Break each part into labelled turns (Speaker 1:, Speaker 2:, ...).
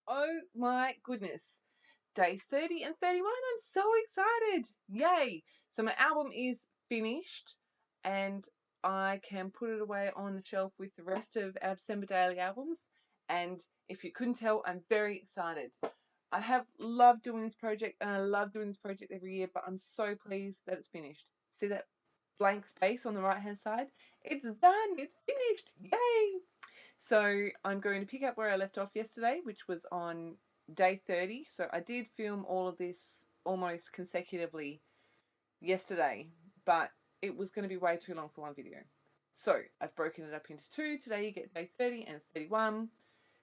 Speaker 1: Oh my goodness. Day 30 and 31. I'm so excited. Yay. So my album is finished and I can put it away on the shelf with the rest of our December daily albums. And if you couldn't tell, I'm very excited. I have loved doing this project and I love doing this project every year, but I'm so pleased that it's finished. See that blank space on the right hand side? It's done. It's finished. Yay. So I'm going to pick up where I left off yesterday, which was on day 30. So I did film all of this almost consecutively yesterday, but it was going to be way too long for one video. So I've broken it up into two. Today you get day 30 and 31.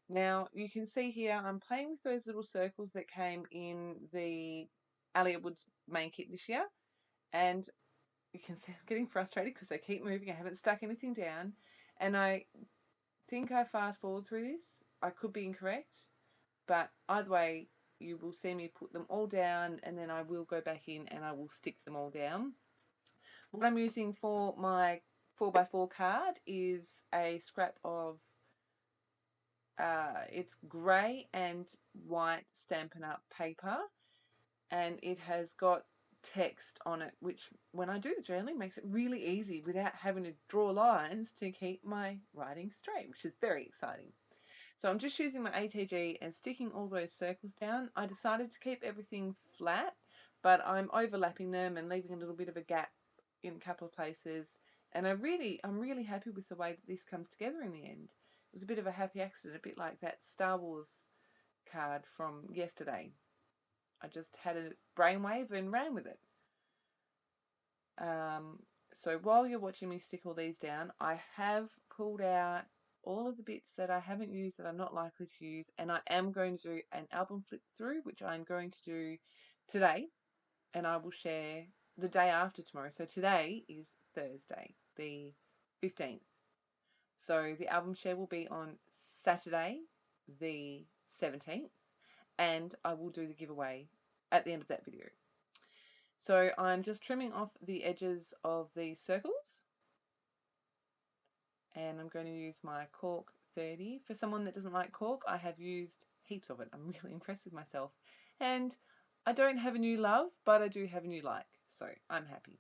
Speaker 1: Now you can see here I'm playing with those little circles that came in the Elliott Woods main kit this year. And you can see I'm getting frustrated because they keep moving. I haven't stuck anything down. And I think I fast forward through this. I could be incorrect, but either way, you will see me put them all down and then I will go back in and I will stick them all down. What I'm using for my 4x4 card is a scrap of it's grey and white Stampin' Up paper, and it has got text on it, which when I do the journaling makes it really easy without having to draw lines to keep my writing straight, which is very exciting. So I'm just using my ATG and sticking all those circles down. I decided to keep everything flat, but I'm overlapping them and leaving a little bit of a gap in a couple of places. And I'm really happy with the way that this comes together in the end. It was a bit of a happy accident, a bit like that Star Wars card from yesterday. I just had a brainwave and ran with it. So while you're watching me stick all these down, I have pulled out all of the bits that I haven't used that I'm not likely to use, and I am going to do an album flip through, which I'm going to do today, and I will share the day after tomorrow. So today is Thursday, the 15th. So the album share will be on Saturday, the 17th, and I will do the giveaway at the end of that video. So I'm just trimming off the edges of the circles, and I'm going to use my cork 30. For someone that doesn't like cork, I have used heaps of it. I'm really impressed with myself. And I don't have a new love, but I do have a new like, so I'm happy.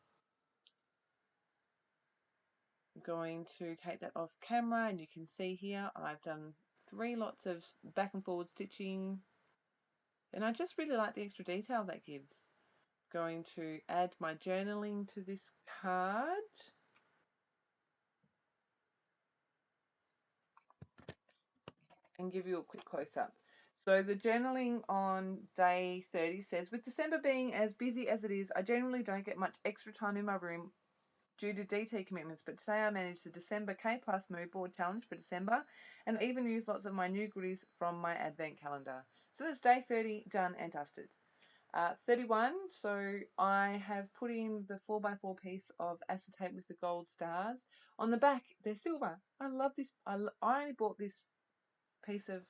Speaker 1: I'm going to take that off camera, and you can see here I've done 3 lots of back and forward stitching, and I just really like the extra detail that gives. Going to add my journaling to this card. And give you a quick close-up. So the journaling on day 30 says, with December being as busy as it is, I generally don't get much extra time in my room due to DT commitments, but today I managed the December K Plus Mood Board Challenge for December, and even used lots of my new goodies from my advent calendar. So that's day 30 done and dusted. 31, so I have put in the 4x4 piece of acetate with the gold stars. On the back, they're silver. I love this. I only bought this piece of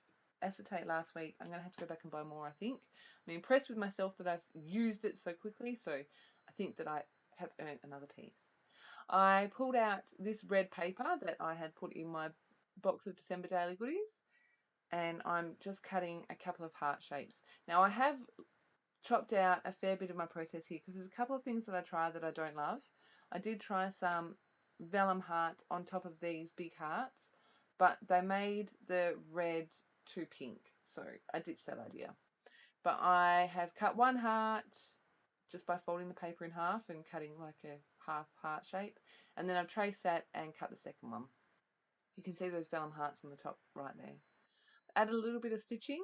Speaker 1: acetate last week. I'm going to have to go back and buy more, I think. I'm impressed with myself that I've used it so quickly, so I think that I have earned another piece. I pulled out this red paper that I had put in my box of December daily goodies, and I'm just cutting a couple of heart shapes. Now I have chopped out a fair bit of my process here because there's a couple of things that I tried that I don't love. I did try some vellum hearts on top of these big hearts, but they made the red too pink, so I ditched that idea. But I have cut one heart just by folding the paper in half and cutting like a half heart shape, and then I've traced that and cut the second one. You can see those vellum hearts on the top right there. Add a little bit of stitching,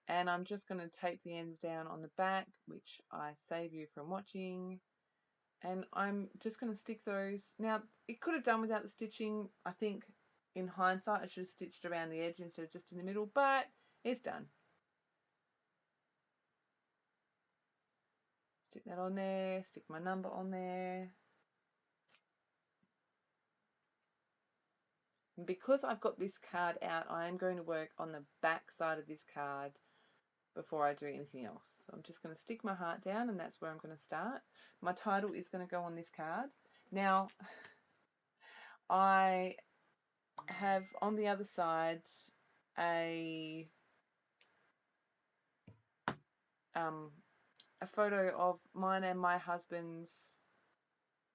Speaker 1: and I'm just going to tape the ends down on the back, which I save you from watching. And I'm just going to stick those. Now, it could have done without the stitching. I think in hindsight I should have stitched around the edge instead of just in the middle, but it's done. Stick that on there, stick my number on there. And because I've got this card out, I am going to work on the back side of this card before I do anything else. So I'm just going to stick my heart down, and that's where I'm going to start. My title is going to go on this card. Now, I have on the other side a a photo of mine and my husband's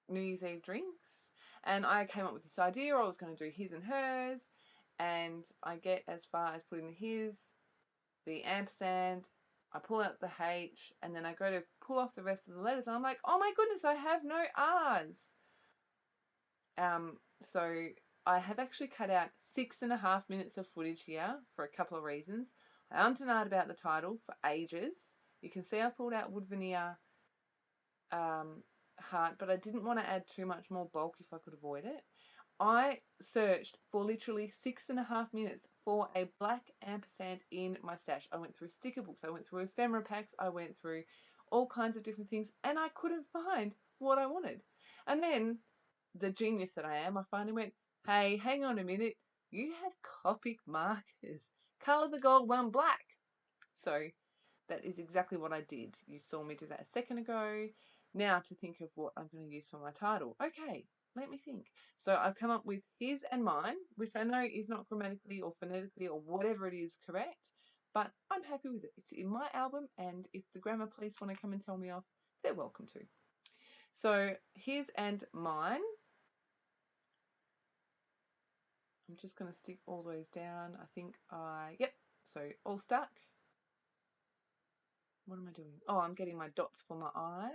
Speaker 1: New Year's Eve drinks. And I came up with this idea. I was going to do his and hers. And I get as far as putting the his, the ampersand, I pull out the H, and then I go to pull off the rest of the letters. And I'm like, oh my goodness, I have no R's. So I have actually cut out 6.5 minutes of footage here for a couple of reasons. I ummed and ahed about the title for ages. You can see I pulled out wood veneer heart, but I didn't want to add too much more bulk if I could avoid it. I searched for literally 6.5 minutes for a black ampersand in my stash. I went through sticker books, I went through ephemera packs, I went through all kinds of different things, and I couldn't find what I wanted. And then, the genius that I am, I finally went, hey, hang on a minute, you have Copic markers. Colour the gold one black. So that is exactly what I did. You saw me do that a second ago. Now to think of what I'm going to use for my title. Okay, let me think. So I've come up with his and mine, which I know is not grammatically or phonetically or whatever it is correct, but I'm happy with it. It's in my album, and if the grammar police want to come and tell me off, they're welcome to. So his and mine. I'm just going to stick all those down. I think yep, so all stuck. What am I doing? Oh, I'm getting my dots for my eyes.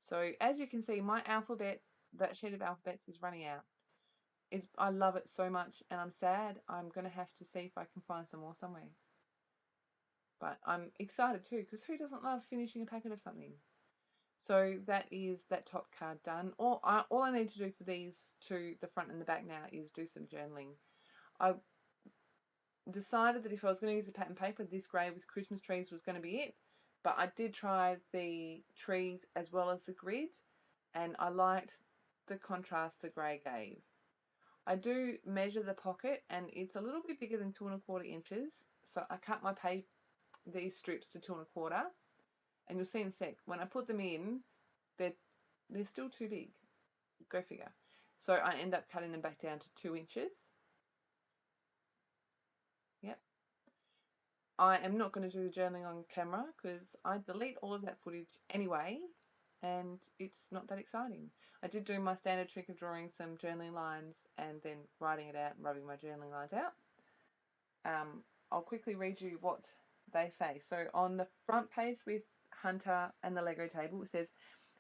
Speaker 1: So as you can see, my alphabet, that sheet of alphabets is running out. I love it so much, and I'm sad. I'm going to have to see if I can find some more somewhere. But I'm excited too, because who doesn't love finishing a packet of something? So that is that top card done. All I need to do for these two, the front and the back now, is do some journaling. I decided that if I was going to use a pattern paper, this grey with Christmas trees was going to be it. But I did try the trees as well as the grid, and I liked the contrast the grey gave. I do measure the pocket, and it's a little bit bigger than 2¼ inches. So I cut my these strips to 2¼ and you'll see in a sec, when I put them in, they're still too big. Go figure. So I end up cutting them back down to 2 inches. Yep. I am not going to do the journaling on camera because I delete all of that footage anyway, and it's not that exciting. I did do my standard trick of drawing some journaling lines and then writing it out and rubbing my journaling lines out. I'll quickly read you what they say. So on the front page with Hunter and the Lego table, it says,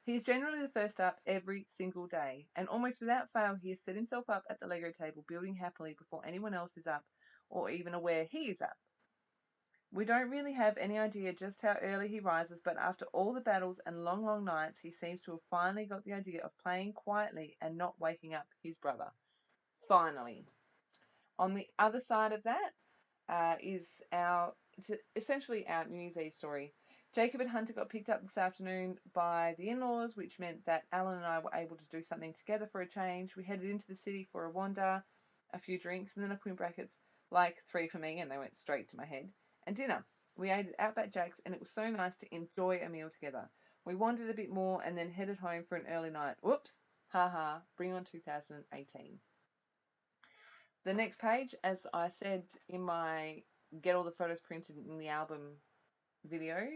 Speaker 1: he is generally the first up every single day, and almost without fail he has set himself up at the Lego table, building happily before anyone else is up or even aware he is up. We don't really have any idea just how early he rises, but after all the battles and long, long nights, he seems to have finally got the idea of playing quietly and not waking up his brother. Finally. On the other side of that is essentially our New Year's Eve story. Jacob and Hunter got picked up this afternoon by the in-laws, which meant that Alan and I were able to do something together for a change. We headed into the city for a wander, a few drinks, and then I put in brackets, like 3 for me, and they went straight to my head, and dinner. We ate at Outback Jack's, and it was so nice to enjoy a meal together. We wandered a bit more and then headed home for an early night. Whoops, haha, bring on 2018. The next page, as I said in my get all the photos printed in the album video,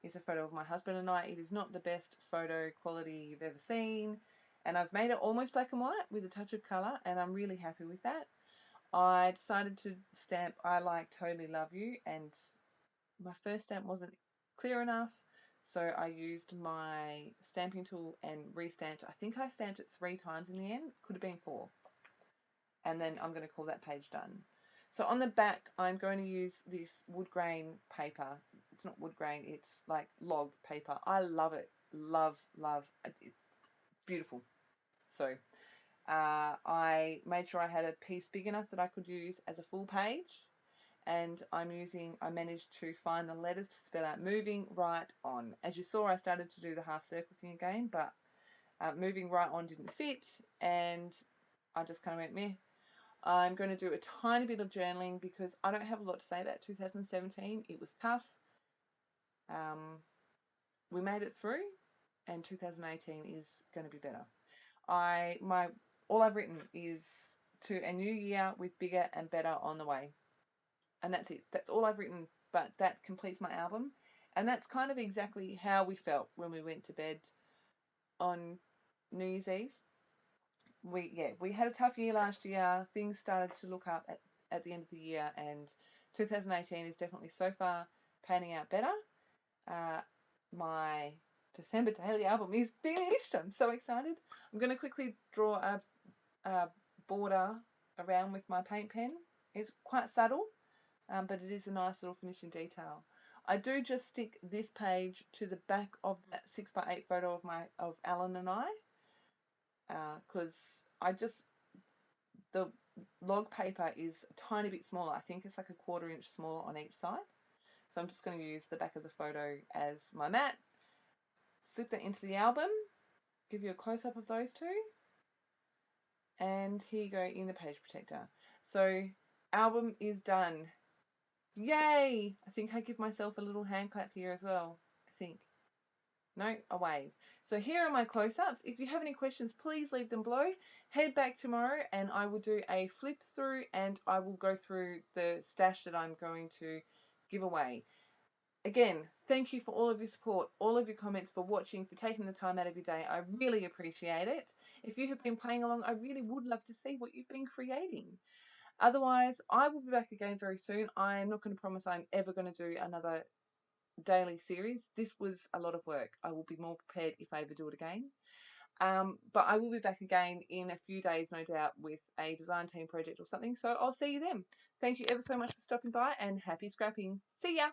Speaker 1: is a photo of my husband and I. It is not the best photo quality you've ever seen, and I've made it almost black and white with a touch of colour, and I'm really happy with that. I decided to stamp I Like Totally Love You, and my first stamp wasn't clear enough, so I used my stamping tool and restamped. I think I stamped it 3 times in the end. Could have been 4. And then I'm going to call that page done. So on the back, I'm going to use this wood grain paper. It's not wood grain, it's like log paper. I love it. Love, love. It's beautiful. So I made sure I had a piece big enough that I could use as a full page. And I managed to find the letters to spell out moving right on. As you saw, I started to do the half circle thing again, but moving right on didn't fit, and I just kind of went meh. I'm going to do a tiny bit of journaling because I don't have a lot to say about 2017. It was tough. We made it through, and 2018 is going to be better. All I've written is to a new year with bigger and better on the way. and that's it. That's all I've written, but that completes my album. And that's kind of exactly how we felt when we went to bed on New Year's Eve. We had a tough year last year. Things started to look up at the end of the year, and 2018 is definitely so far panning out better. My December daily album is finished. I'm so excited. I'm going to quickly draw a border around with my paint pen. It's quite subtle, but it is a nice little finishing detail. I do just stick this page to the back of that 6x8 photo of Alan and I, because the log paper is a tiny bit smaller. I think it's like a 1/4 inch smaller on each side. So I'm just going to use the back of the photo as my mat. Slip that into the album. Give you a close-up of those two. And here you go in the page protector. So album is done. Yay! I think I give myself a little hand clap here as well. I think. No, a wave. So here are my close-ups. If you have any questions, please leave them below. Head back tomorrow and I will do a flip through and I will go through the stash that I'm going to give away. Again, thank you for all of your support, all of your comments, for watching, for taking the time out of your day. I really appreciate it. If you have been playing along, I really would love to see what you've been creating. Otherwise, I will be back again very soon. I am not going to promise I'm ever going to do another daily series. This was a lot of work. I will be more prepared if I ever do it again. But I will be back again in a few days, no doubt, with a design team project or something. So I'll see you then. Thank you ever so much for stopping by and happy scrapping. See ya!